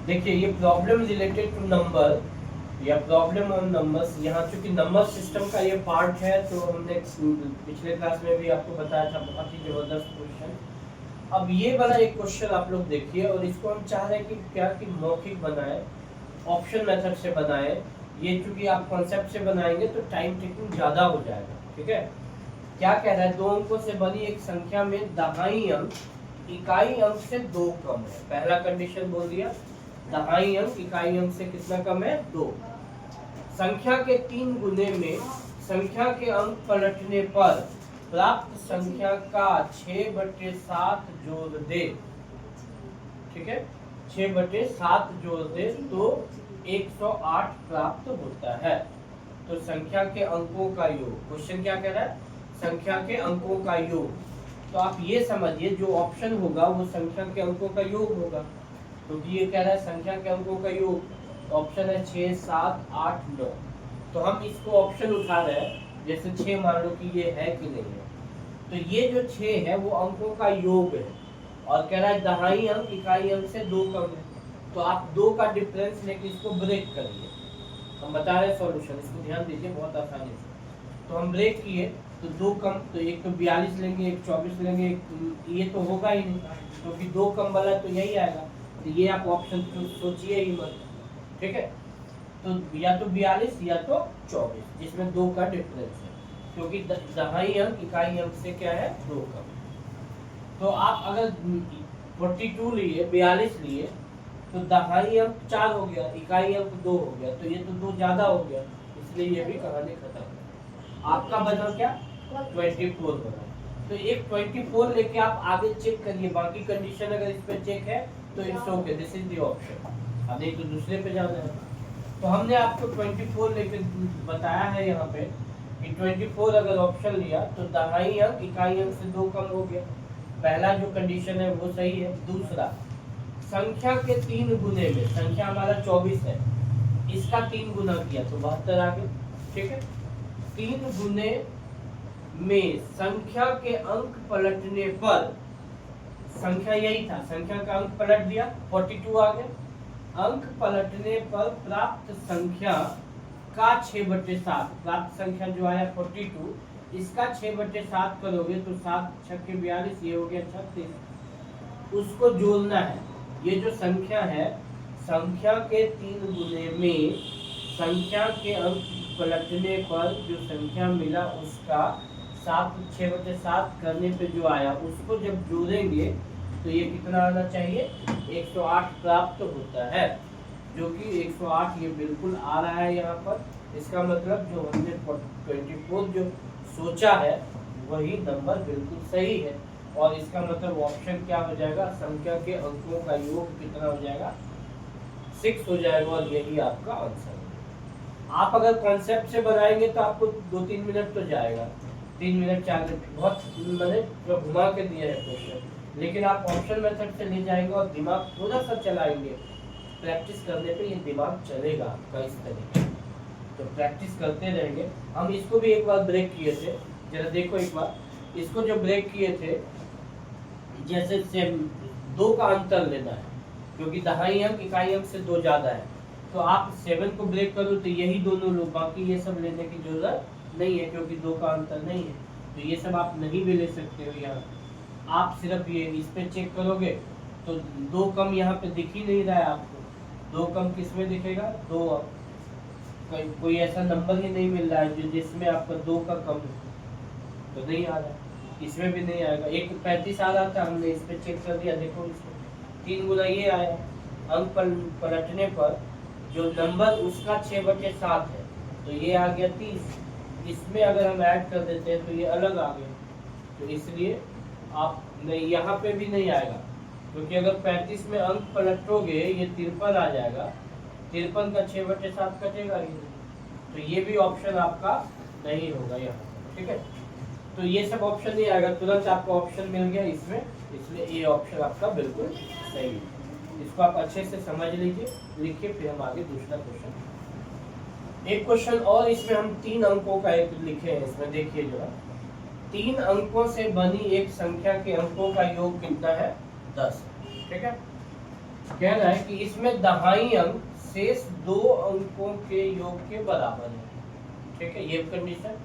देखिए ये problem related to number या प्रॉब्लम ऑन नंबर्स, यहाँ चूंकि नंबर सिस्टम का ये पार्ट है तो हमने पिछले क्लास में भी आपको बताया था, बहुत ही जबरदस्त क्वेश्चन। अब ये वाला एक क्वेश्चन आप लोग देखिए, और इसको हम चाह रहे हैं कि क्या कि मौखिक बनाए, ऑप्शन मेथड से बनाए। ये चूंकि आप कॉन्सेप्ट से बनाएंगे तो टाइम टेकिंग ज़्यादा हो जाएगा, ठीक है। क्या कह रहा है, दो अंकों से बनी एक संख्या में दहाई अंक इकाई अंक से 2 कम है। पहला कंडीशन बोल दिया, दहाई अंक इकाई अंक से कितना कम है, 2। संख्या के 3 गुने में संख्या के अंक पलटने पर प्राप्त संख्या का 6/7 जोड़ दे, ठीक है, 6/7 जोड़ दे तो 108 प्राप्त होता है। तो संख्या के अंकों का योग, क्वेश्चन क्या कह रहा है, संख्या के अंकों का योग। तो आप ये समझिए जो ऑप्शन होगा वो संख्या के अंकों का योग होगा, क्योंकि तो ये कह रहा है संख्या के अंकों का योग। ऑप्शन है 6, 7, 8, 9। तो हम इसको ऑप्शन उठा रहे हैं, जैसे 6 मान लो कि ये है कि नहीं है। तो ये जो 6 है वो अंकों का योग है, और कह रहा है दहाई अंक इकाई अंक से 2 कम है। तो आप 2 का डिफरेंस लेके इसको ब्रेक करिए। हम बता रहे हैं सॉल्यूशन, इसको ध्यान दीजिए बहुत आसानी से। तो हम ब्रेक किए तो 2 कम, तो एक तो 42 लेंगे, एक 24 लेंगे, एक ये तो होगा ही नहीं, क्योंकि तो 2 कम वाला तो यही आएगा। तो ये आप ऑप्शन तो सोचिए ही मत, ठीक है। तो या तो 42 या तो 24, जिसमें 2 का डिफरेंस है, क्योंकि दहाई अंक इकाई अंक से क्या है, 2 कम। तो आप अगर 42 लिए, 42 लिए, तो दहाई अंक 4 हो गया, इकाई अंक 2 हो गया, तो ये तो 2 ज्यादा हो गया, इसलिए ये भी कहानी खत्म। आपका बना क्या, 24 बना। तो एक 24 लेके आप आगे चेक करिए, बाकी कंडीशन अगर इस पे चेक है तो it's okay, this is the option. अब नहीं तो दूसरे पे जाना है। तो हमने आपको 24 लेके बताया है यहाँ पे कि 24 अगर ऑप्शन लिया तो दहाई अंक इकाई अंक से 2 कम हो गया। पहला जो कंडीशन है वो सही है। दूसरा, संख्या के 3 गुने में, संख्या हमारा 24 है, इसका 3 गुना किया तो 72 आ गया, ठीक है। 3 गुने में संख्या के अंक पलटने पर, संख्या यही था, संख्या का अंक पलट दिया, 42 आ गया। अंक पलटने पर प्राप्त संख्या का 6/7, प्राप्त संख्या जो आया 42, इसका 6/7 करोगे तो 7 छक्के 42, ये हो गया 36। उसको जोड़ना है। ये जो संख्या है, संख्या के 3 गुने में संख्या के अंक पलटने पर जो संख्या मिला उसका 6/7 करने पे जो आया उसको जब जोड़ेंगे तो ये कितना आना चाहिए, 108 प्राप्त होता है, जो कि 108 ये बिल्कुल आ रहा है यहाँ पर। इसका मतलब जो हमने 24 जो सोचा है वही नंबर बिल्कुल सही है, और इसका मतलब ऑप्शन क्या हो जाएगा, संख्या के अंकों का योग कितना हो जाएगा, 6 हो जाएगा, और यही आपका आंसर है। आप अगर कॉन्सेप्ट से बनाएंगे तो आपको 2-3 मिनट तो जाएगा, 3 मिनट 4 मिनट, बहुत मैंने घुमा के दिया है क्वेश्चन। लेकिन आप ऑप्शन मेथड से ले जाएंगे और दिमाग थोड़ा सा चलाएंगे, प्रैक्टिस करने पे ये दिमाग चलेगा आपका इस तरीके। तो प्रैक्टिस करते रहेंगे। हम इसको भी एक बार ब्रेक किए थे, जरा देखो एक बार, इसको जो ब्रेक किए थे, जैसे से 2 का अंतर लेना है, क्योंकि दहाई अंक इकाई अंक से 2 ज्यादा है, तो आप 7 को ब्रेक करो तो यही दोनों लो, बाकी ये सब लेने की जरूरत नहीं है, क्योंकि 2 का अंतर नहीं है। तो ये सब आप नहीं भी ले सकते हो। यहाँ आप सिर्फ ये इस पे चेक करोगे तो 2 कम यहाँ पे दिख ही नहीं रहा है आपको। 2 कम किस में दिखेगा, 2, कोई ऐसा नंबर ही नहीं मिल रहा है जो जिसमें आपका 2 का कम तो नहीं आ रहा है, इसमें भी नहीं आएगा। एक 35 आ रहा था, हमने इस पे चेक कर दिया, देखो इसमें 3 गुना ये आया। अंक पलटने पर जो नंबर उसका 6/7 है, तो ये आ गया 30। इसमें अगर हम ऐड कर देते हैं तो ये अलग आ गया, तो इसलिए आप नहीं, यहाँ पे भी नहीं आएगा, क्योंकि अगर 35 में अंक पलटोगे ये 53 आ जाएगा, 53 का 6/7 कटेगा ही, तो ये भी ऑप्शन आपका नहीं होगा यहाँ, ठीक है। तो ये सब ऑप्शन नहीं आएगा, तुरंत आपको ऑप्शन मिल गया इसमें, इसलिए ये ऑप्शन आपका बिल्कुल सही है। इसको आप अच्छे से समझ लीजिए, लिखिए, फिर हम आगे दूसरा क्वेश्चन। एक क्वेश्चन और इसमें हम 3 अंकों का एक लिखे हैं, इसमें देखिए जो है, 3 अंकों से बनी एक संख्या के अंकों का योग कितना है, 10, ठीक है। कह रहा है कि इसमें दहाई अंक शेष दो अंकों के योग के बराबर है। ठीक है, ये कंडीशन।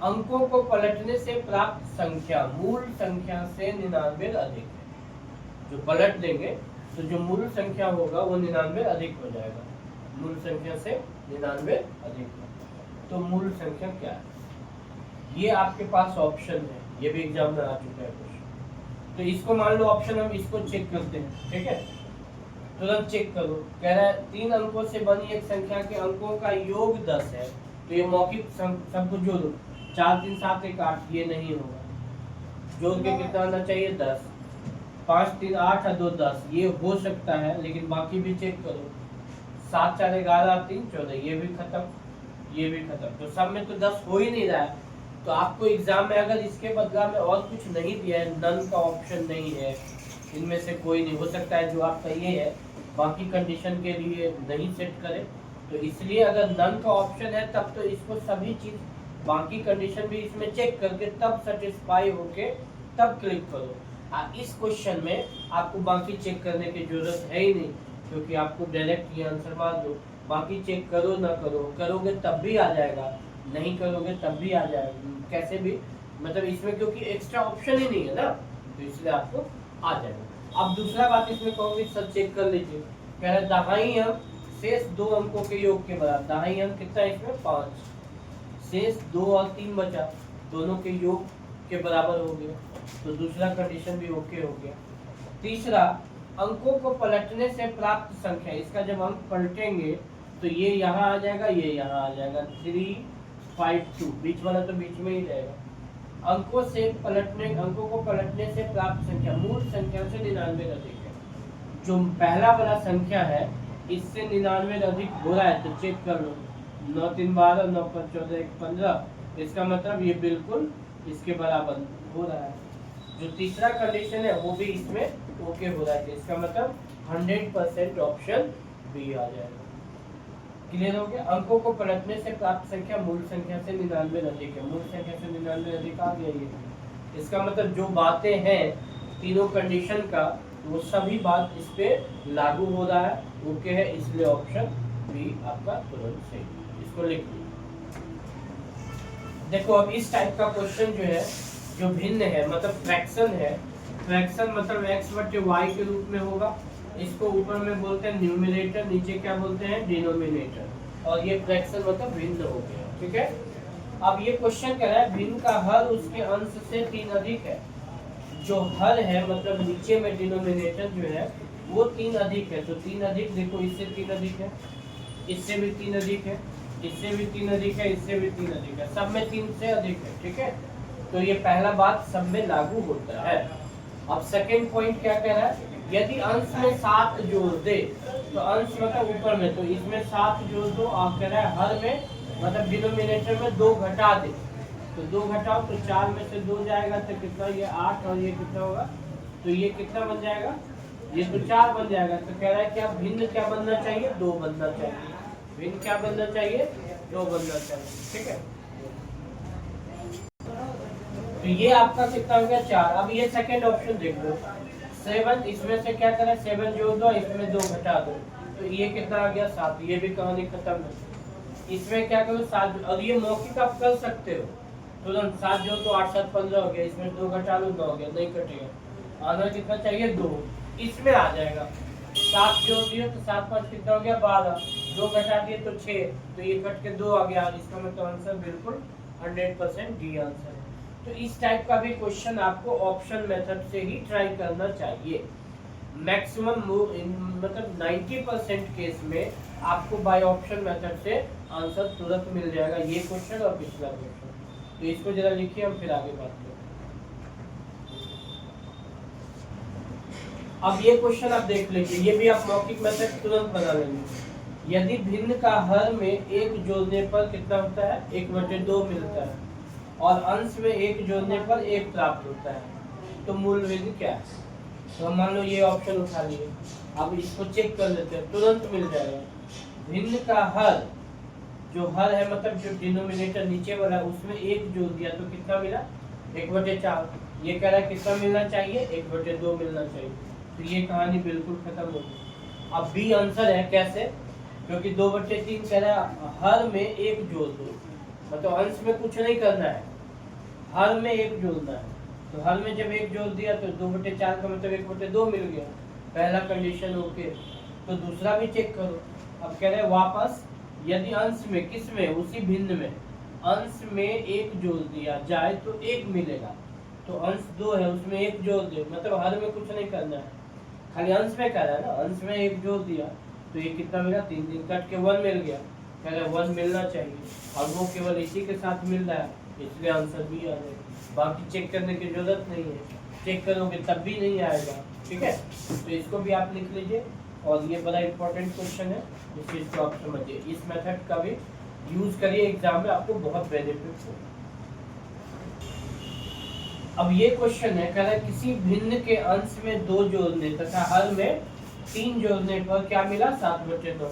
अंकों को पलटने से प्राप्त संख्या मूल संख्या से 99 अधिक है। जो पलट देंगे तो जो मूल संख्या होगा वो 99 अधिक हो जाएगा। मूल संख्या से 99 अधिक है। तो मूल संख्या क्या है, ये आपके पास ऑप्शन है, ये भी एग्जाम में आ चुका है क्वेश्चन। तो इसको मान लो ऑप्शन, हम इसको चेक करते हैं। ठीक है, तुरंत चेक करो। कह रहा है 3 अंकों से बनी एक संख्या के अंकों का योग 10 है, तो ये मौखिक सब कुछ जोड़ो। 4 3 7 1 8, ये नहीं होगा। जोड़ के कितना आना चाहिए 10। 5 3 8 और 2 10, ये हो सकता है, लेकिन बाकी भी चेक करो। 7 4 11 3 14, ये भी खत्म, ये भी खत्म। तो सब में तो 10 हो ही नहीं रहा है। तो आपको एग्जाम में अगर इसके बदला में और कुछ नहीं दिया है, नन का ऑप्शन नहीं है, इनमें से कोई नहीं हो सकता है, जो आपका ये है बाकी कंडीशन के लिए नहीं सेट करें, तो इसलिए अगर नन का ऑप्शन है तब तो इसको सभी चीज बाकी कंडीशन भी इसमें चेक करके तब सेटिस्फाई होके तब क्लिक करो। इस क्वेश्चन में आपको बाकी चेक करने की जरूरत है ही नहीं, क्योंकि आपको डायरेक्ट ये आंसर मार दो। बाकी चेक करो ना करो, करोगे तब भी आ जाएगा, नहीं करोगे तब भी आ जाएगा, कैसे भी, मतलब इसमें क्योंकि एक्स्ट्रा ऑप्शन ही नहीं है ना, तो इसलिए आपको आ जाएगा। अब दूसरा बात इसमें कहूँगी, सब चेक कर लीजिए। कह रहा है दहाई अंक शेष दो अंकों के योग के बराबर। दहाई अंक कितना है इसमें 5, शेष 2 और 3 बचा, दोनों के योग के बराबर हो गया, तो दूसरा कंडीशन भी ओके हो गया। तीसरा, अंकों को पलटने से प्राप्त संख्या, इसका जब अंक पलटेंगे तो ये यहाँ आ जाएगा, ये यहाँ आ जाएगा। 3 5 2, बीच वाला तो बीच में ही रहेगा। अंकों को पलटने से प्राप्त संख्या मूल संख्या से 99 अधिक है। जो पहला वाला संख्या है इससे 99 अधिक हो रहा है, तो चेक कर लो। 9 3 12, 9 5 14 1 15, इसका मतलब ये बिल्कुल इसके बराबर हो रहा है। जो तीसरा कंडीशन है वो भी इसमें ओके हो रहा है, इसका मतलब 100% ऑप्शन बी आ जाएगा। क्लियर हो गया। अंकों को पलटने से प्राप्त संख्या मूल संख्या से 99 अधिक है। मूल संख्या से 99 अधिक आ गया ये। इसका मतलब जो बातें हैं तीनों कंडीशन का, वो सभी बात इस पे लागू हो रहा है, ओके है, इसलिए ऑप्शन बी आपका तुरंत सही। इसको लिख लो। देखो अब इस टाइप का क्वेश्चन जो है, जो भिन्न है मतलब फ्रैक्शन है, फ्रैक्शन मतलब x बटे y के रूप में होगा। इसको ऊपर में बोलते हैं न्यूमरेटर, नीचे क्या बोलते हैं डिनोमिनेटर, और ये फ्रैक्शन मतलब भिन्न हो गया। ठीक है, अब ये क्वेश्चन कह रहा है भिन्न का हर उसके अंश से 3 अधिक है। जो हर है मतलब नीचे में डिनोमिनेटर जो है वो 3 अधिक है, तो 3 अधिक, देखो इससे 3 अधिक है, इससे भी 3 अधिक है, इससे भी 3 अधिक है, इससे भी 3 अधिक है, सब में 3 से अधिक है। ठीक है, तो ये पहला बात सब में लागू होता है। अब सेकंड पॉइंट क्या कह रहा है, यदि अंश में 7 जोड़ दे, तो अंश मतलब ऊपर में, तो इसमें 7 जोड़ दो, और कह रहा है हर में मतलब डिनोमिनेटर में 2 घटा दे, तो 2 घटाओ तो 4 में से 2 जाएगा, तो कितना, ये 8, और ये कितना होगा, तो ये कितना बन जाएगा, ये तो 4 बन जाएगा। तो कह रहा है क्या भिन्न क्या बनना चाहिए, 2 बनना चाहिए। भिन्न क्या बनना चाहिए, 2 बनना चाहिए। ठीक है, तो ये आपका कितना हो गया 4। अब ये सेकंड ऑप्शन देख लो, 7, इसमें से क्या करें 7 जोड़ दो, इसमें 2 घटा दो, तो ये कितना आ गया 7, ये भी कहानी खत्म है। इसमें क्या करो 7, और ये मौखिक आप कर सकते हो तुरंत, 7 जोड़ दो 8 7 15 हो गया, इसमें 2 घटा लो 9 हो गया, नहीं कटेगा, आना कितना चाहिए 2, इसमें आ जाएगा। 7 जोड़ दिए तो 7 5 कितना हो गया 12, 2 घटा दिए तो 6, तो ये कट के 2 आ गया, इसका मतलब आंसर बिल्कुल 100% डी आंसर है। तो इस टाइप का भी क्वेश्चन आपको ऑप्शन मेथड से ही ट्राई करना चाहिए। मैक्सिमम मतलब 90% केस में आपको बाय ऑप्शन मेथड से आंसर तुरंत मिल जाएगा, ये क्वेश्चन और पिछला क्वेश्चन। तो इसको जरा लिखिए, हम फिर आगे बात करें। अब ये क्वेश्चन आप देख लीजिए, ये भी आप मौखिक मेथड तुरंत बना लेंगे। यदि भिन्न का हर में 1 जोड़ने पर कितना होता है, 1/2 मिलता है, और अंश में 1 जोड़ने पर 1 प्राप्त होता है, तो मूल वैल्यू क्या है। तो हम मान लो ये ऑप्शन उठा लिए, अब इसको चेक कर लेते हैं, तुरंत मिल जाएगा। भिन्न का हर, जो हर है मतलब जो डिनोमिनेटर नीचे वाला है उसमें 1 जोड़ दिया, तो कितना मिला 1/4। ये कह रहा है कितना मिलना चाहिए, 1/2 मिलना चाहिए, तो ये कहानी बिल्कुल खत्म हो गई। अब बी आंसर है कैसे, क्योंकि 2/3 कह रहा है हर में एक जोड़ दो, मतलब अंश में कुछ नहीं करना है, हर में एक जोड़ना है। तो हर में जब एक जोड़ दिया तो 2/4 का मतलब 1/2 मिल गया, पहला कंडीशन ओके। तो दूसरा भी चेक करो। अब कह रहे हैं वापस यदि अंश में, किस में, उसी भिन्न में अंश में एक जोड़ दिया जाए तो 1 मिलेगा। तो अंश 2 है उसमें एक जोड़ दे, मतलब हर में कुछ नहीं करना है, खाली अंश में कह रहा है ना, अंश में एक जोड़ दिया तो ये कितना मिला, 3 कट के 1 मिल गया। कह रहे 1 मिलना चाहिए और वो केवल इसी के साथ मिल रहा है, इसलिए आंसर भी आ जाएगा। बाकी चेक करने की जरूरत नहीं है, चेक करोगे तब भी नहीं आएगा। ठीक है, तो इसको भी आप लिख लीजिए। और ये बड़ा इंपॉर्टेंट क्वेश्चन है, इस चीज़ को आप समझिए, इस मेथड का भी यूज करिए एग्जाम में, आपको बहुत बेनिफिट हो। अब ये क्वेश्चन है, कह रहा है किसी भिन्न के अंश में 2 जोड़ने तथा हर में 3 जोड़ने पर क्या मिला, 7/9।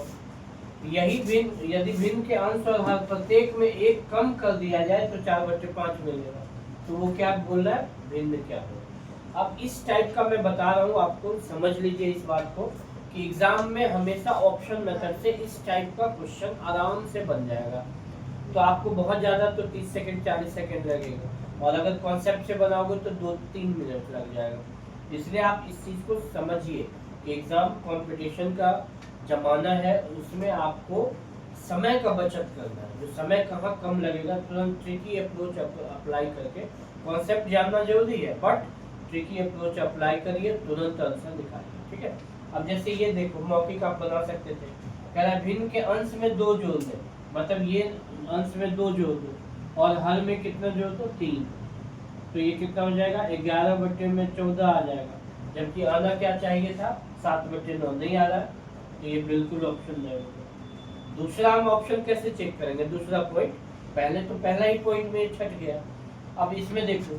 यही भिन्न, यदि भिन्न के अंश और हर प्रत्येक में एक कम कर दिया जाए तो 4/5 मिलेगा। तो वो क्या बोल रहा है, भिन्न क्या हो। अब इस टाइप का मैं बता रहा हूँ आपको, समझ लीजिए इस बात को कि एग्जाम में हमेशा ऑप्शन मेथड से इस टाइप का क्वेश्चन आराम से बन जाएगा। तो आपको बहुत ज़्यादा तो 30 सेकंड 40 सेकंड लगेगा, और अगर कॉन्सेप्ट से बनाओगे तो 2-3 मिनट लग जाएगा। इसलिए आप इस चीज़ को समझिए कि एग्ज़ाम कंपटीशन का जमाना है, उसमें आपको समय का बचत करना है। जो समय कहाँ कम लगेगा, तुरंत ट्रिकी अप्रोच अप्लाई करके, कॉन्सेप्ट जानना जरूरी है बट ट्रिकी अप्रोच अप्लाई करिए, तुरंत आंसर निकालिए। ठीक है, अब जैसे ये देखो मौखिक आप बना सकते थे, कह रहा है भिन्न के अंश में 2 जोड़ दें, मतलब ये अंश में 2 जोड़ दो और हर में कितना जोड़ दो, 3। तो ये कितना हो जाएगा, 11/14 आ जाएगा, जबकि आना क्या चाहिए था, 7/9 नहीं आ रहा है, तो ये बिल्कुल ऑप्शन नहीं होगा। दूसरा हम ऑप्शन कैसे चेक करेंगे, दूसरा पॉइंट, पहले तो पहला ही पॉइंट में छट गया। अब इसमें देखो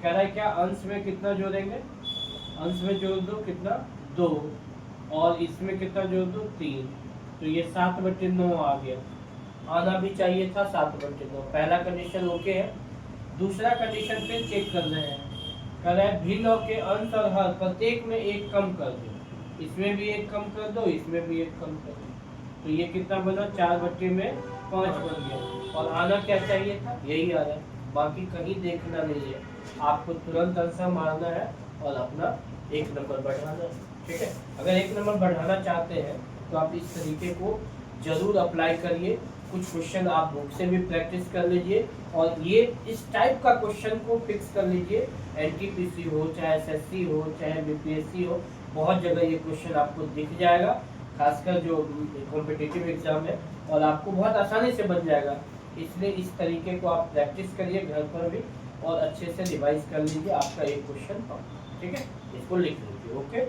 कह रहा है क्या, अंश में कितना जोड़ेंगे, अंश में जोड़ दो कितना, 2, और इसमें कितना जोड़ दो, 3। तो ये 7/9 आ गया, आना भी चाहिए था 7/9। पहला कंडीशन ओके है। दूसरा कंडीशन पे चेक कर रहे हैं, कह रहा है भिन्न के अंश और हर प्रत्येक में एक कम कर दो, इसमें भी एक कम कर दो, इसमें भी एक कम कर दो। तो ये कितना बना, 4/5 बन गया, और आना क्या चाहिए था, यही आ रहा है। बाकी कहीं देखना नहीं है, आपको तुरंत आंसर मारना है और अपना 1 नंबर बढ़ाना है। ठीक है, अगर 1 नंबर बढ़ाना चाहते हैं तो आप इस तरीके को जरूर अप्लाई करिए। कुछ क्वेश्चन आप बुक से भी प्रैक्टिस कर लीजिए, और ये इस टाइप का क्वेश्चन को फिक्स कर लीजिए, एनटीपीसी हो चाहे एसएससी हो चाहे बीपीएससी हो, बहुत जगह ये क्वेश्चन आपको दिख जाएगा, खासकर जो कॉम्पिटिटिव एग्जाम है, और आपको बहुत आसानी से बन जाएगा। इसलिए इस तरीके को आप प्रैक्टिस करिए घर पर भी, और अच्छे से रिवाइज कर लीजिए, आपका एक क्वेश्चन। ठीक है, इसको लिख लीजिए। ओके।